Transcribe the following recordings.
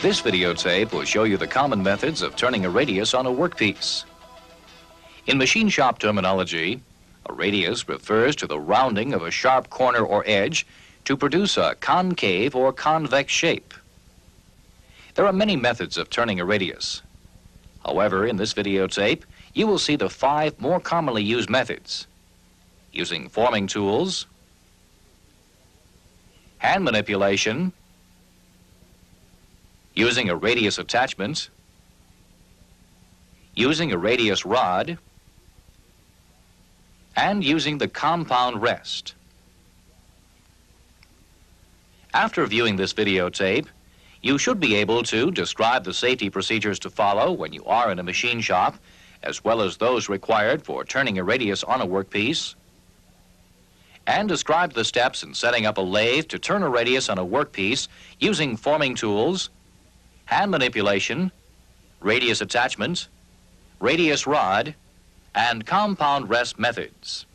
This videotape will show you the common methods of turning a radius on a workpiece. In machine shop terminology, a radius refers to the rounding of a sharp corner or edge to produce a concave or convex shape. There are many methods of turning a radius. However, in this videotape, you will see the 5 more commonly used methods: using forming tools, hand manipulation, using a radius attachment, using a radius rod, and using the compound rest. After viewing this videotape, you should be able to describe the safety procedures to follow when you are in a machine shop, as well as those required for turning a radius on a workpiece, and describe the steps in setting up a lathe to turn a radius on a workpiece using forming tools, hand manipulation, radius attachment, radius rod, and compound rest methods.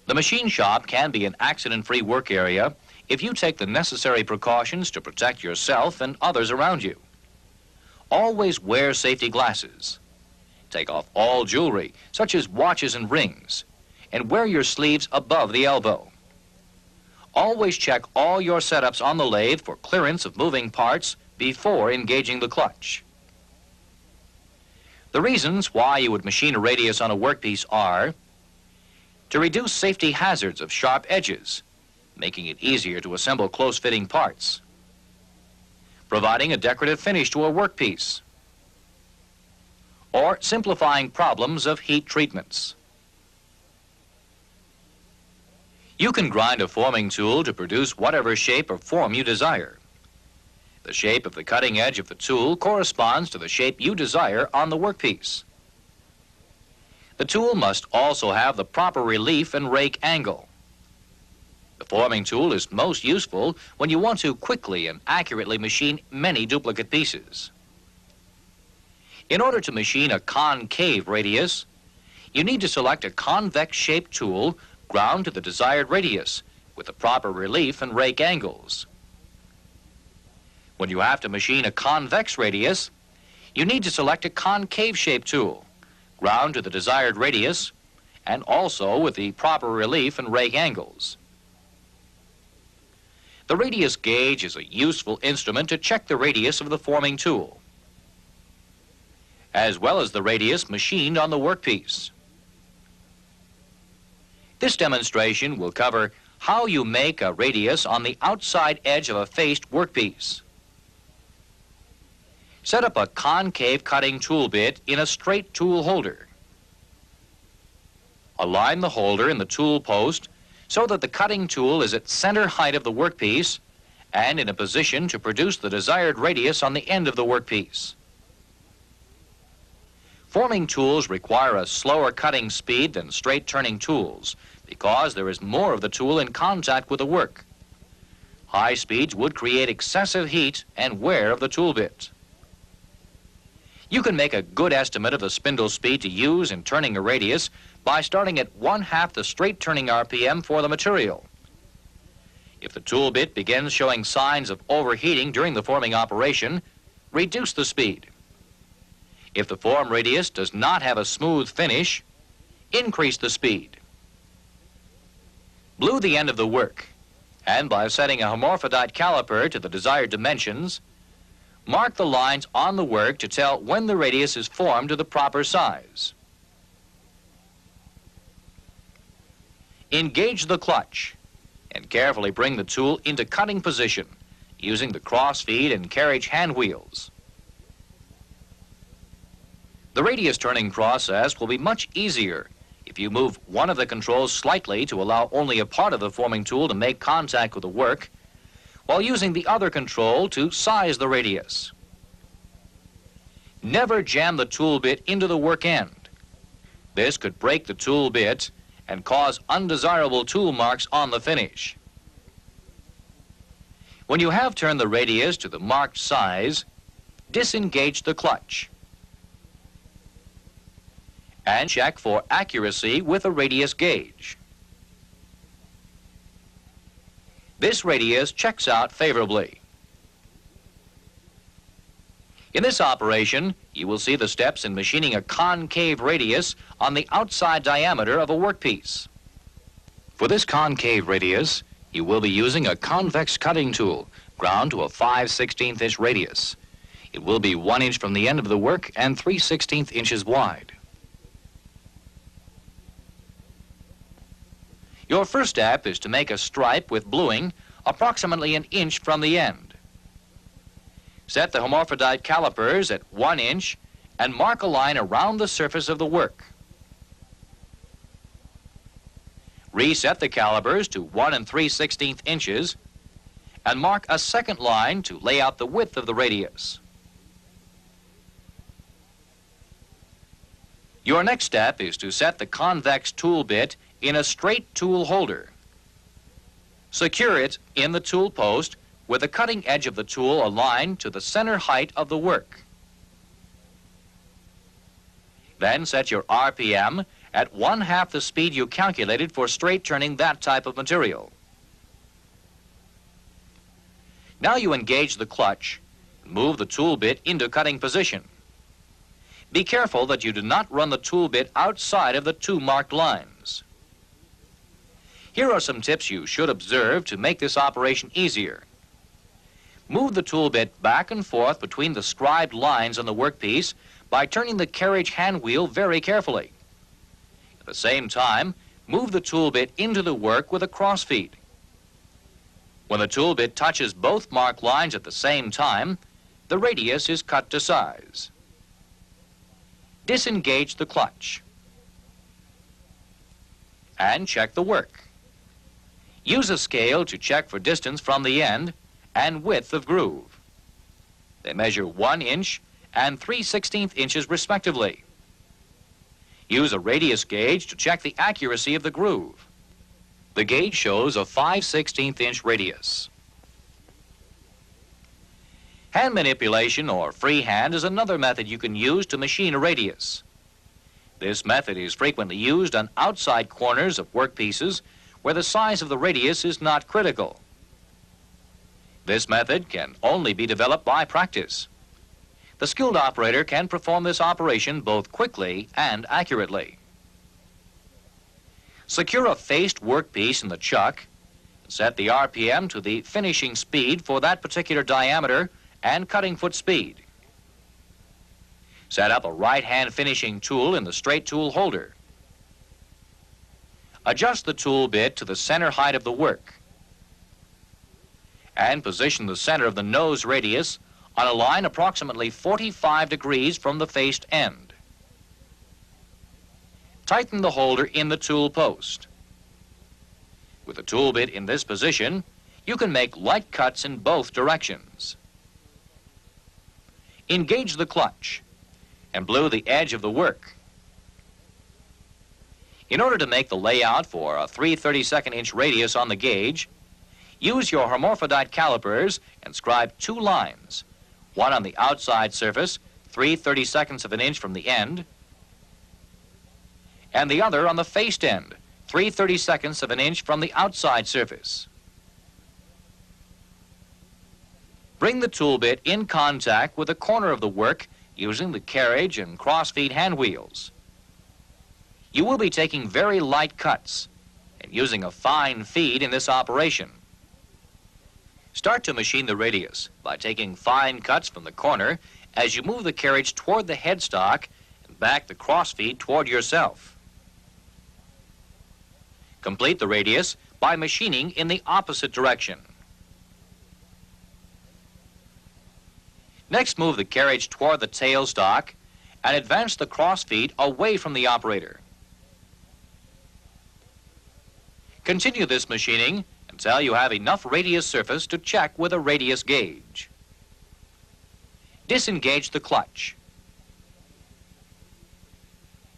The machine shop can be an accident-free work area if you take the necessary precautions to protect yourself and others around you. Always wear safety glasses. Take off all jewelry, such as watches and rings, and wear your sleeves above the elbow. Always check all your setups on the lathe for clearance of moving parts before engaging the clutch. The reasons why you would machine a radius on a workpiece are to reduce safety hazards of sharp edges, making it easier to assemble close-fitting parts, providing a decorative finish to a workpiece, or simplifying problems of heat treatments. You can grind a forming tool to produce whatever shape or form you desire. The shape of the cutting edge of the tool corresponds to the shape you desire on the workpiece. The tool must also have the proper relief and rake angle. The forming tool is most useful when you want to quickly and accurately machine many duplicate pieces. In order to machine a concave radius, you need to select a convex-shaped tool ground to the desired radius with the proper relief and rake angles. When you have to machine a convex radius, you need to select a concave-shaped tool ground to the desired radius and also with the proper relief and rake angles. The radius gauge is a useful instrument to check the radius of the forming tool, as well as the radius machined on the workpiece. This demonstration will cover how you make a radius on the outside edge of a faced workpiece. Set up a concave cutting tool bit in a straight tool holder. Align the holder in the tool post so that the cutting tool is at center height of the workpiece and in a position to produce the desired radius on the end of the workpiece. Forming tools require a slower cutting speed than straight turning tools because there is more of the tool in contact with the work. High speeds would create excessive heat and wear of the tool bit. You can make a good estimate of the spindle speed to use in turning a radius by starting at 1/2 the straight turning RPM for the material. If the tool bit begins showing signs of overheating during the forming operation, reduce the speed. If the form radius does not have a smooth finish, increase the speed. Blue the end of the work, and by setting a hermaphrodite caliper to the desired dimensions, mark the lines on the work to tell when the radius is formed to the proper size. Engage the clutch and carefully bring the tool into cutting position using the cross feed and carriage hand wheels. The radius turning process will be much easier if you move one of the controls slightly to allow only a part of the forming tool to make contact with the work, while using the other control to size the radius. Never jam the tool bit into the work end. This could break the tool bit and cause undesirable tool marks on the finish. When you have turned the radius to the marked size, disengage the clutch and check for accuracy with a radius gauge. This radius checks out favorably. In this operation, you will see the steps in machining a concave radius on the outside diameter of a workpiece. For this concave radius, you will be using a convex cutting tool ground to a 5/16 inch radius. It will be 1 inch from the end of the work and 3/16 inches wide. Your first step is to make a stripe with bluing approximately 1 inch from the end. Set the hermaphrodite calipers at 1 inch and mark a line around the surface of the work. Reset the calipers to 1 3/16 inches and mark a second line to lay out the width of the radius. Your next step is to set the convex tool bit in a straight tool holder. Secure it in the tool post with the cutting edge of the tool aligned to the center height of the work. Then set your RPM at 1/2 the speed you calculated for straight turning that type of material. Now you engage the clutch and move the tool bit into cutting position. Be careful that you do not run the tool bit outside of the 2 marked lines. Here are some tips you should observe to make this operation easier. Move the tool bit back and forth between the scribed lines on the workpiece by turning the carriage hand wheel very carefully. At the same time, move the tool bit into the work with a cross feed. When the tool bit touches both marked lines at the same time, the radius is cut to size. Disengage the clutch and check the work. Use a scale to check for distance from the end and width of groove. They measure 1 inch and 3/16 inches respectively. Use a radius gauge to check the accuracy of the groove. The gauge shows a 5/16 inch radius. Hand manipulation or freehand is another method you can use to machine a radius. This method is frequently used on outside corners of workpieces where the size of the radius is not critical. This method can only be developed by practice. The skilled operator can perform this operation both quickly and accurately. Secure a faced workpiece in the chuck, set the RPM to the finishing speed for that particular diameter and cutting foot speed. Set up a right-hand finishing tool in the straight tool holder. Adjust the tool bit to the center height of the work and position the center of the nose radius on a line approximately 45 degrees from the faced end. Tighten the holder in the tool post. With the tool bit in this position, you can make light cuts in both directions. Engage the clutch and blue the edge of the work. In order to make the layout for a 3/32 inch radius on the gauge, use your hermaphrodite calipers and scribe 2 lines, one on the outside surface, 3/32 of an inch from the end, and the other on the faced end, 3/32 of an inch from the outside surface. Bring the tool bit in contact with the corner of the work using the carriage and cross-feed hand wheels. You will be taking very light cuts and using a fine feed in this operation. Start to machine the radius by taking fine cuts from the corner as you move the carriage toward the headstock and back the cross-feed toward yourself. Complete the radius by machining in the opposite direction. Next, move the carriage toward the tailstock and advance the crossfeed away from the operator. Continue this machining until you have enough radius surface to check with a radius gauge. Disengage the clutch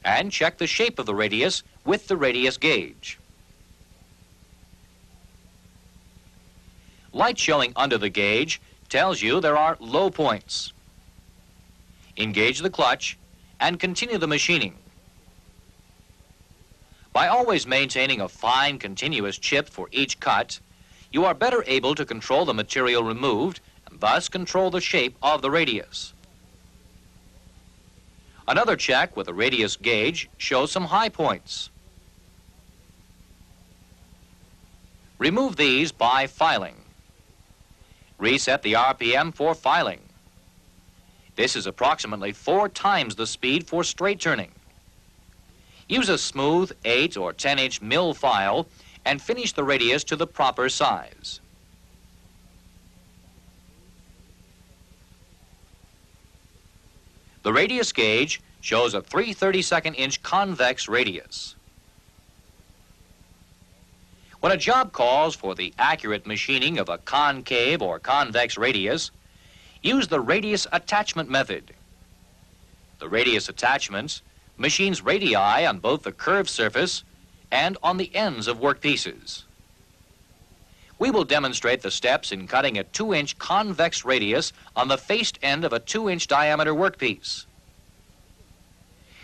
and check the shape of the radius with the radius gauge. Light showing under the gauge tells you there are low points. Engage the clutch and continue the machining. By always maintaining a fine continuous chip for each cut, you are better able to control the material removed and thus control the shape of the radius. Another check with a radius gauge shows some high points. Remove these by filing. Reset the RPM for filing. This is approximately 4 times the speed for straight turning. Use a smooth 8 or 10-inch mill file and finish the radius to the proper size. The radius gauge shows a 3/32 convex radius. When a job calls for the accurate machining of a concave or convex radius, use the radius attachment method. The radius attachment machines radii on both the curved surface and on the ends of workpieces. We will demonstrate the steps in cutting a 2-inch convex radius on the faced end of a 2-inch diameter workpiece.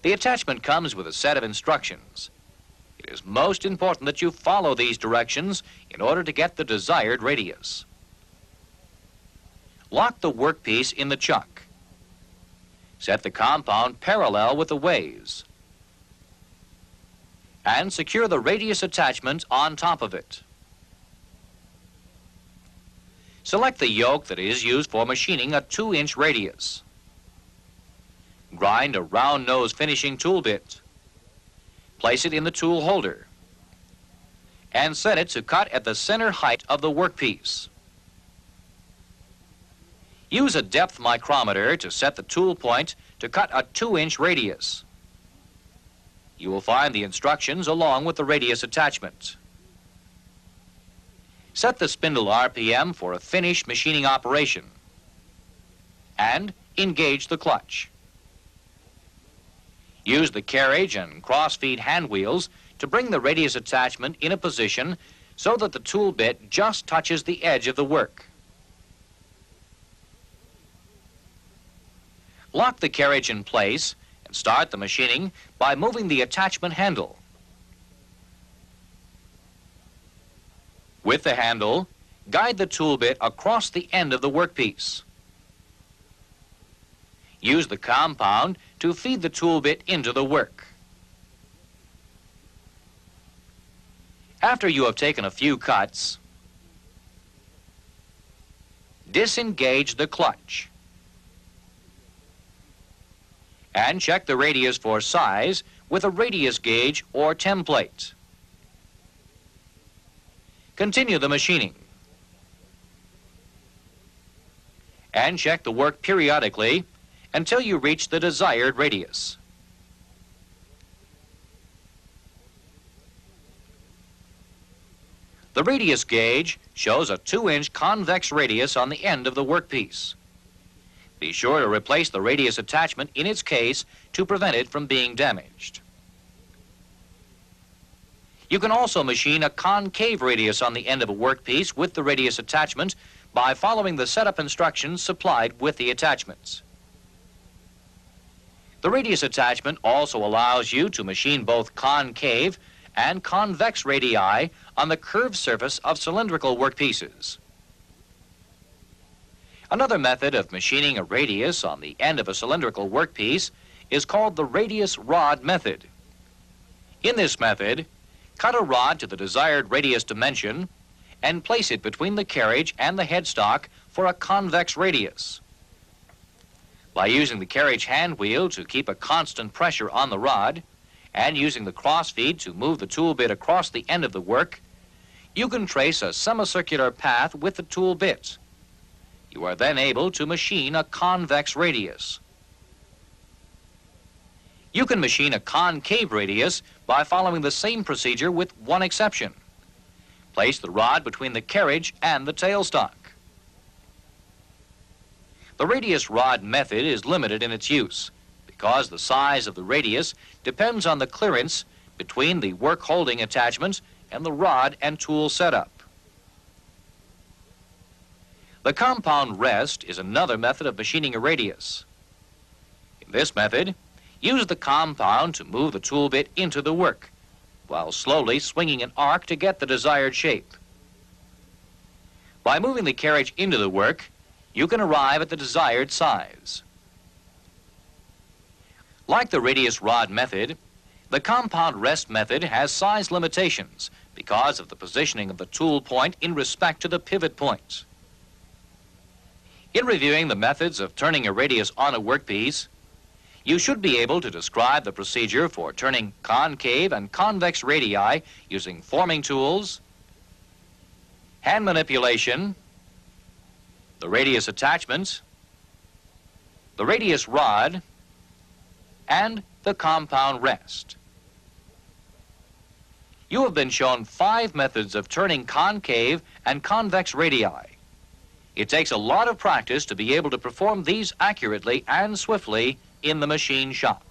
The attachment comes with a set of instructions. It is most important that you follow these directions in order to get the desired radius. Lock the workpiece in the chuck. Set the compound parallel with the ways. And secure the radius attachment on top of it. Select the yoke that is used for machining a 2-inch radius. Grind a round nose finishing tool bit. Place it in the tool holder. And set it to cut at the center height of the workpiece. Use a depth micrometer to set the tool point to cut a 2-inch radius. You will find the instructions along with the radius attachment. Set the spindle RPM for a finished machining operation. And engage the clutch. Use the carriage and cross-feed hand wheels to bring the radius attachment in a position so that the tool bit just touches the edge of the work. Lock the carriage in place and start the machining by moving the attachment handle. With the handle, guide the tool bit across the end of the workpiece. Use the compound to feed the tool bit into the work. After you have taken a few cuts, disengage the clutch and check the radius for size with a radius gauge or template. Continue the machining and check the work periodically until you reach the desired radius. The radius gauge shows a 2-inch convex radius on the end of the workpiece. Be sure to replace the radius attachment in its case to prevent it from being damaged. You can also machine a concave radius on the end of a workpiece with the radius attachment by following the setup instructions supplied with the attachments. The radius attachment also allows you to machine both concave and convex radii on the curved surface of cylindrical workpieces. Another method of machining a radius on the end of a cylindrical workpiece is called the radius rod method. In this method, cut a rod to the desired radius dimension and place it between the carriage and the headstock for a convex radius. By using the carriage hand wheel to keep a constant pressure on the rod and using the crossfeed to move the tool bit across the end of the work, you can trace a semicircular path with the tool bit. You are then able to machine a convex radius. You can machine a concave radius by following the same procedure with one exception. Place the rod between the carriage and the tailstock. The radius rod method is limited in its use because the size of the radius depends on the clearance between the work holding attachments and the rod and tool setup. The compound rest is another method of machining a radius. In this method, use the compound to move the tool bit into the work while slowly swinging an arc to get the desired shape. By moving the carriage into the work, you can arrive at the desired size. Like the radius rod method, the compound rest method has size limitations because of the positioning of the tool point in respect to the pivot point. In reviewing the methods of turning a radius on a workpiece, you should be able to describe the procedure for turning concave and convex radii using forming tools, hand manipulation, the radius attachment, the radius rod, and the compound rest. You have been shown 5 methods of turning concave and convex radii. It takes a lot of practice to be able to perform these accurately and swiftly in the machine shop.